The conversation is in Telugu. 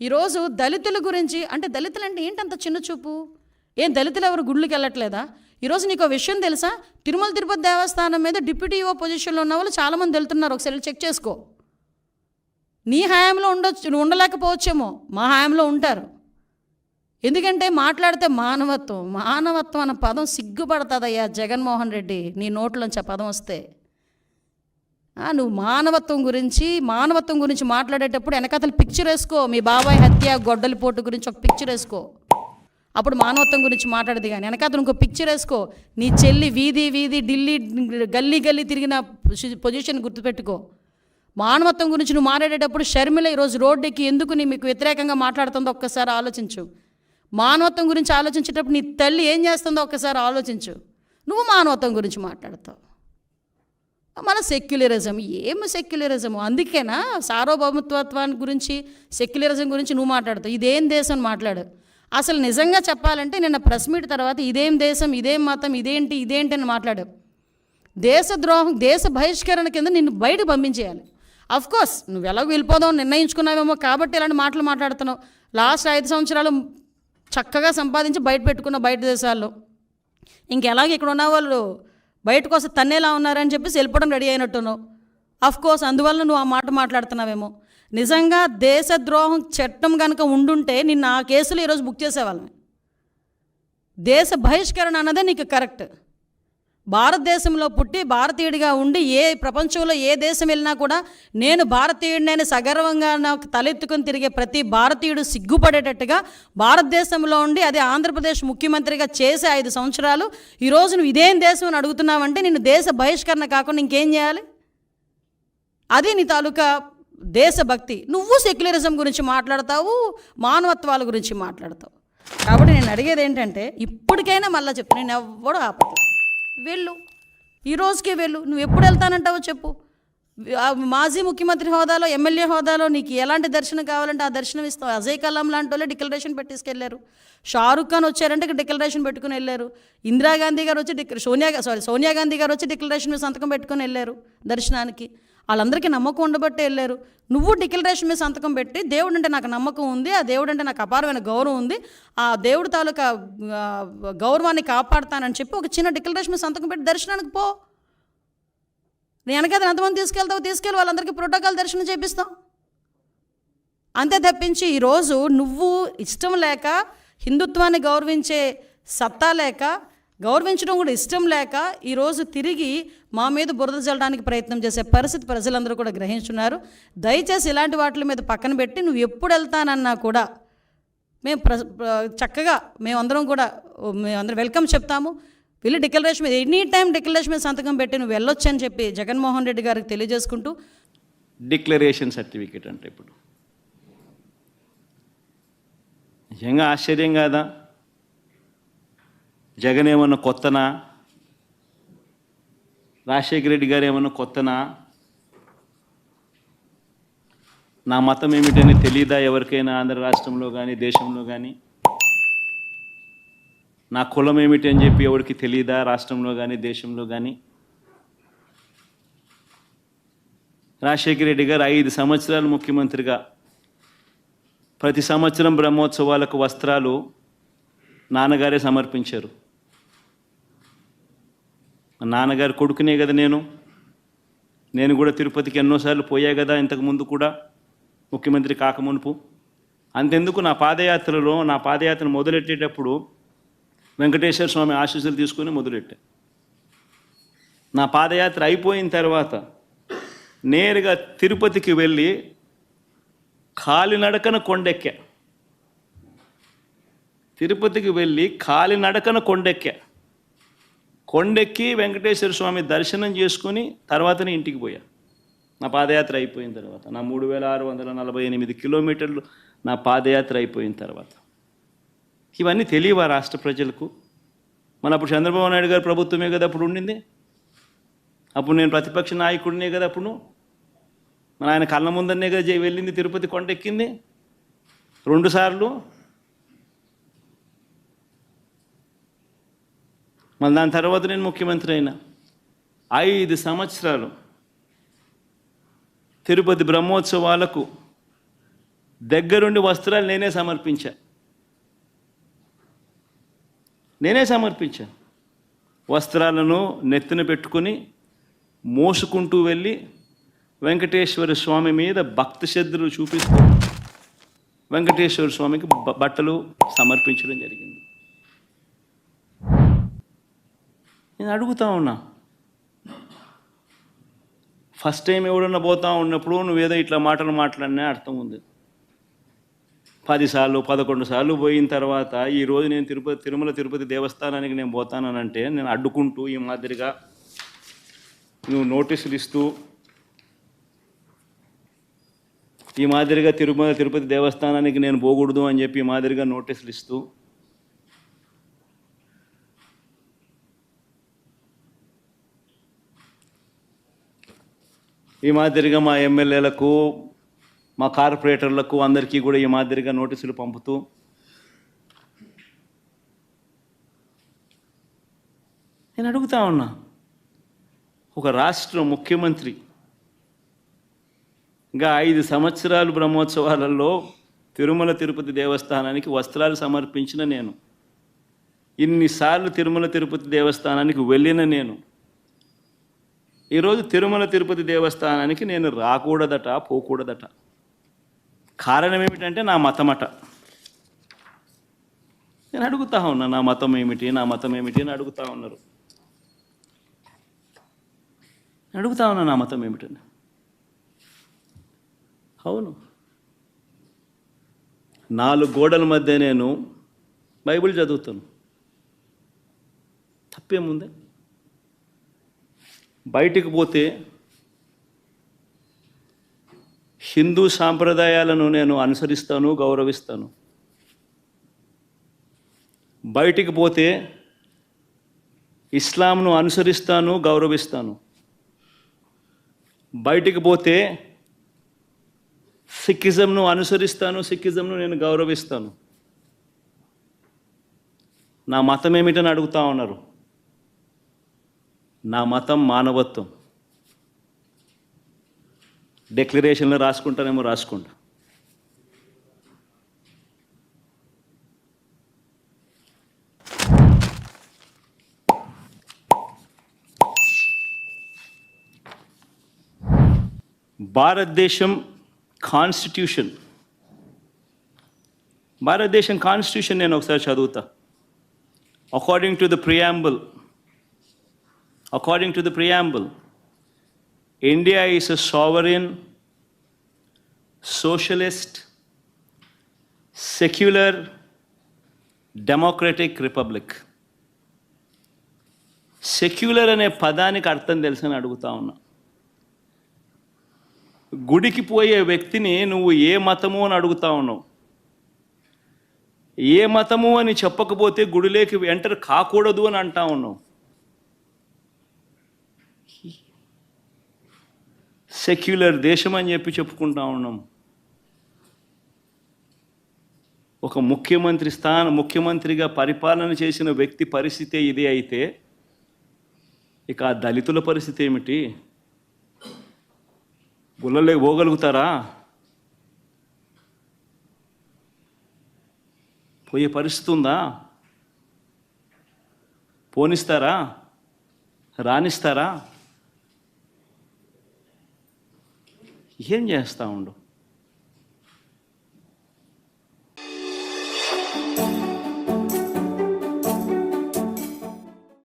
ఈరోజు దళితుల గురించి అంటే దళితులు అంటే ఏంటంత చిన్న చూపు? ఏం దళితులు ఎవరు గుళ్ళకి వెళ్ళట్లేదా? ఈరోజు నీకు విషయం తెలుసా? తిరుమల తిరుపతి దేవస్థానం మీద డిప్యూటీ ఈఓ పొజిషన్లో ఉన్న వాళ్ళు చాలామంది వెళ్తున్నారు. ఒకసారి చెక్ చేసుకో. నీ హయాంలో ఉండొచ్చు, నువ్వు ఉండలేకపోవచ్చేమో, మా హయాంలో ఉంటారు. ఎందుకంటే మాట్లాడితే మానవత్వం అన్న పదం సిగ్గుపడుతుందయ్యా జగన్మోహన్ రెడ్డి, నీ నోట్లోంచి ఆ పదం వస్తే. నువ్వు మానవత్వం గురించి మాట్లాడేటప్పుడు వెనకతలు పిక్చర్ వేసుకో. మీ బాబాయ్ హత్య, గొడ్డలిపోటు గురించి ఒక పిక్చర్ వేసుకో, అప్పుడు మానవత్వం గురించి మాట్లాడేది. కానీ వెనకతలు ఇంకో పిక్చర్ వేసుకో. నీ చెల్లి వీధి ఢిల్లీ గల్లీ తిరిగిన పొజిషన్ గుర్తుపెట్టుకో. మానవత్వం గురించి నువ్వు మాట్లాడేటప్పుడు షర్మిల ఈరోజు రోడ్డుకి ఎందుకు మీకు వ్యతిరేకంగా మాట్లాడుతుందో ఒక్కసారి ఆలోచించు. మానవత్వం గురించి ఆలోచించేటప్పుడు నీ తల్లి ఏం చేస్తుందో ఒక్కసారి ఆలోచించు. నువ్వు మానవత్వం గురించి మాట్లాడతావు. మన సెక్యులరిజం ఏమి సెక్యులరిజం? అందుకేనా సార్వభౌమత్వాన్ని గురించి, సెక్యులరిజం గురించి నువ్వు మాట్లాడతావు. ఇదేం దేశం అని మాట్లాడు. అసలు నిజంగా చెప్పాలంటే నిన్న ప్రెస్ మీట్ తర్వాత ఇదేం దేశం, ఇదేం మతం, ఇదేంటి అని మాట్లాడావు. దేశద్రోహం, దేశ బహిష్కరణ కింద నిన్ను బయటకు పంపించేయాలి. అఫ్కోర్స్ నువ్వు ఎలాగో వెళ్ళిపోదావు నిర్ణయించుకున్నావేమో కాబట్టి ఇలాంటి మాటలు మాట్లాడుతున్నావు. లాస్ట్ 5 సంవత్సరాలు చక్కగా సంపాదించి బయట పెట్టుకున్నావు బయట దేశాల్లో. ఇంకెలాగ ఇక్కడ ఉన్న వాళ్ళు బయటకు వస్తే తన్నేలా ఉన్నారని చెప్పేసి వెళ్ళిపోవడం రెడీ అయినట్టున్నావు. అఫ్కోర్స్ అందువల్ల నువ్వు ఆ మాట మాట్లాడుతున్నావేమో. నిజంగా దేశద్రోహం చట్టం కనుక ఉండుంటే నిన్న ఆ కేసులు ఈరోజు బుక్ చేసేవాళ్ళని. దేశ బహిష్కరణ అన్నదే నీకు కరెక్ట్. భారతదేశంలో పుట్టి భారతీయుడిగా ఉండి ప్రపంచంలో ఏ దేశం వెళ్ళినా కూడా నేను భారతీయుడినైనా సగర్వంగా నాకు తలెత్తుకుని తిరిగే ప్రతి భారతీయుడు సిగ్గుపడేటట్టుగా భారతదేశంలో ఉండి అదే ఆంధ్రప్రదేశ్ ముఖ్యమంత్రిగా చేసే 5 సంవత్సరాలు ఈరోజు నువ్వు ఇదేం దేశం అని అడుగుతున్నావంటే నిన్ను దేశ బహిష్కరణ కాకుండా ఇంకేం చేయాలి? అది నీ తాలూకా దేశభక్తి. నువ్వు సెక్యులరిజం గురించి మాట్లాడతావు, మానవత్వాల గురించి మాట్లాడతావు. కాబట్టి నేను అడిగేది ఏంటంటే ఇప్పటికైనా మళ్ళీ చెప్పు, నేను ఎవ్వడూ ఆపట్లేదు. వెళ్ళు, ఈ రోజుకే వెళ్ళు. నువ్వు ఎప్పుడు వెళ్తానంటావో చెప్పు. మాజీ ముఖ్యమంత్రి హోదాలో, ఎమ్మెల్యే హోదాలో నీకు ఎలాంటి దర్శనం కావాలంటే ఆ దర్శనం ఇస్తావు. అజయ్ కలాం లాంటి వాళ్ళే డిక్లరేషన్ పెట్టేసుకెళ్ళారు. షారుఖ్ ఖాన్ వచ్చారంటే డిక్లరేషన్ పెట్టుకుని వెళ్ళారు. ఇందిరాగాంధీ గారు వచ్చి సోనియా గాంధీ గారు వచ్చి డిక్లరేషన్ మీద సంతకం పెట్టుకుని వెళ్ళారు దర్శనానికి. వాళ్ళందరికీ నమ్మకం ఉండబట్టే వెళ్ళారు. నువ్వు డిక్లరేషన్ మీద సంతకం పెట్టి దేవుడు అంటే నాకు నమ్మకం ఉంది, ఆ దేవుడు అంటే నాకు అపారమైన గౌరవం ఉంది, ఆ దేవుడు తాలూకా గౌరవాన్ని కాపాడుతానని చెప్పి ఒక చిన్న డిక్లరేషన్ మీద సంతకం పెట్టి దర్శనానికి పో. నేను వెనకైతే ఎంతమంది తీసుకెళ్ళి వాళ్ళందరికీ ప్రోటోకాల్ దర్శనం చేపిస్తాం. అంతే తప్పించి ఈరోజు నువ్వు ఇష్టం లేక, హిందుత్వాన్ని గౌరవించే సత్తా లేక, గౌరవించడం కూడా ఇష్టం లేక ఈరోజు తిరిగి మా మీద బురద చల్లడానికి ప్రయత్నం చేసే పరిస్థితి ప్రజలందరూ కూడా గ్రహించున్నారు. దయచేసి ఇలాంటి వాటి మీద పక్కన పెట్టి నువ్వు ఎప్పుడు వెళ్తానన్నా కూడా మేము చక్కగా మేమందరం వెల్కమ్ చెప్తాము. వెళ్ళి డిక్లరేషన్ మీద ఎనీ టైం డిక్లరేషన్ మీద సంతకం పెట్టి నువ్వు వెళ్ళొచ్చు అని చెప్పి జగన్మోహన్ రెడ్డి గారికి తెలియజేసుకుంటూ. డిక్లరేషన్ సర్టిఫికేట్ అంటే ఇప్పుడు నిజంగా ఆశ్చర్యం కాదా? జగన్ ఏమన్నా కొత్తనా? రాజశేఖర రెడ్డి గారు ఏమన్నా కొత్తనా? నా మతం ఏమిటని తెలియదా ఎవరికైనా ఆంధ్ర రాష్ట్రంలో కానీ దేశంలో కానీ? నా కులం ఏమిటి అని చెప్పి ఎవరికి తెలియదా రాష్ట్రంలో కానీ దేశంలో కానీ? రాజశేఖర రెడ్డి గారు 5 సంవత్సరాలు ముఖ్యమంత్రిగా ప్రతి సంవత్సరం బ్రహ్మోత్సవాలకు వస్త్రాలు నాన్నగారే సమర్పించారు. నాన్నగారు కొడుకునే కదా నేను కూడా తిరుపతికి ఎన్నోసార్లు పోయా కదా ఇంతకుముందు కూడా ముఖ్యమంత్రి కాకమునుపు. అంతెందుకు నా పాదయాత్ర మొదలెట్టేటప్పుడు వెంకటేశ్వర స్వామి ఆశీస్సులు తీసుకొని మొదలెట్టా. నా పాదయాత్ర అయిపోయిన తర్వాత నేరుగా తిరుపతికి వెళ్ళి కాలినడకన కొండెక్కా. తిరుపతికి వెళ్ళి కాలినడకన కొండెక్కి వెంకటేశ్వర స్వామి దర్శనం చేసుకొని తర్వాతనే ఇంటికి పోయా. నా పాదయాత్ర అయిపోయిన తర్వాత నా 3648 కిలోమీటర్లు నా పాదయాత్ర అయిపోయిన తర్వాత. ఇవన్నీ తెలియవా రాష్ట్ర ప్రజలకు? అప్పుడు చంద్రబాబు నాయుడు గారు ప్రభుత్వమే కదా అప్పుడు ఉండింది. అప్పుడు నేను ప్రతిపక్ష నాయకుడినే కదా అప్పుడు. ఆయన కళ్ళ ముందరనే కదా వెళ్ళింది, తిరుపతి కొండెక్కింది 2 సార్లు. మళ్ళీ దాని తర్వాత నేను ముఖ్యమంత్రి అయినా 5 సంవత్సరాలు తిరుపతి బ్రహ్మోత్సవాలకు దగ్గరుండి వస్త్రాలు నేనే సమర్పించా. వస్త్రాలను నెత్తిన పెట్టుకుని మోసుకుంటూ వెళ్ళి వెంకటేశ్వర స్వామి మీద భక్తి శ్రద్ధలు చూపిస్తూ వెంకటేశ్వర స్వామికి బట్టలు సమర్పించడం జరిగింది. నేను అడుగుతా ఉన్నా, ఫస్ట్ టైం ఎవడన్నా పోతా ఉన్నప్పుడు నువ్వేదో ఇట్లా మాటలు మాట్లాడినా అర్థం ఉంది. 10 సార్లు 11 సార్లు పోయిన తర్వాత ఈరోజు నేను తిరుమల తిరుపతి దేవస్థానానికి నేను పోతానంటే నేను అడ్డుకుంటూ ఈ మాదిరిగా నువ్వు నోటీసులు ఇస్తూ ఈ మాదిరిగా తిరుమల తిరుపతి దేవస్థానానికి నేను పోకూడదు అని చెప్పి ఈ మాదిరిగా నోటీసులు ఇస్తూ ఈ మాదిరిగా మా ఎమ్మెల్యేలకు మా కార్పొరేటర్లకు అందరికీ కూడా ఈ మాదిరిగా నోటీసులు పంపుతూ నేను అడుగుతా ఉన్నా, ఒక రాష్ట్ర ముఖ్యమంత్రి ఇంకా 5 సంవత్సరాలు బ్రహ్మోత్సవాలలో తిరుమల తిరుపతి దేవస్థానానికి వస్త్రాలు సమర్పించిన నేను, ఇన్నిసార్లు తిరుమల తిరుపతి దేవస్థానానికి వెళ్ళిన నేను, ఈరోజు తిరుమల తిరుపతి దేవస్థానానికి నేను రాకూడదట, పోకూడదట. కారణం ఏమిటంటే నా మతమట. నేను అడుగుతా ఉన్నా, నా మతం ఏమిటి అని అడుగుతా ఉన్నారు. అడుగుతా ఉన్నా నా మతం ఏమిటని. అవును, 4 గోడల మధ్య నేను బైబిల్ చదువుతాను, తప్పేముందే? బయటికి పోతే హిందూ సాంప్రదాయాలను నేను అనుసరిస్తాను, గౌరవిస్తాను. బయటికి పోతే ఇస్లాంను అనుసరిస్తాను, గౌరవిస్తాను. బయటికి పోతే సిక్కిజంను అనుసరిస్తాను, సిక్కిజంను నేను గౌరవిస్తాను. నా మతం ఏమిటని అడుగుతా ఉన్నారు. నా మతం మానవత్వం. డిక్లరేషన్లో రాసుకుంటానేమో రాసుకుంటా. భారతదేశం కాన్స్టిట్యూషన్ నేను ఒకసారి చదువుతా. According to the preamble, India is a sovereign, socialist, secular, democratic republic. Secular అనే పదానికి అర్థం తెలుసని అడుగుతా ఉన్నా. గుడికి పోయే వ్యక్తిని నువ్వు ఏ మతము అని అడుగుతా ఉన్నావు. ఏ మతము అని చెప్పకపోతే గుడిలోకి ఎంటర్ కాకూడదు అని అంటా ఉన్నావు. సెక్యులర్ దేశం అని చెప్పి చెప్పుకుంటా ఉన్నాం. ఒక ముఖ్యమంత్రిగా పరిపాలన చేసిన వ్యక్తి పరిస్థితి ఇదే అయితే ఇక ఆ దళితుల పరిస్థితి ఏమిటి? గుళ్ళలే పోగలుగుతారా? పోయే పరిస్థితి ఉందా? పోనిస్తారా? రానిస్తారా? ఏం చేస్తూ ఉండు?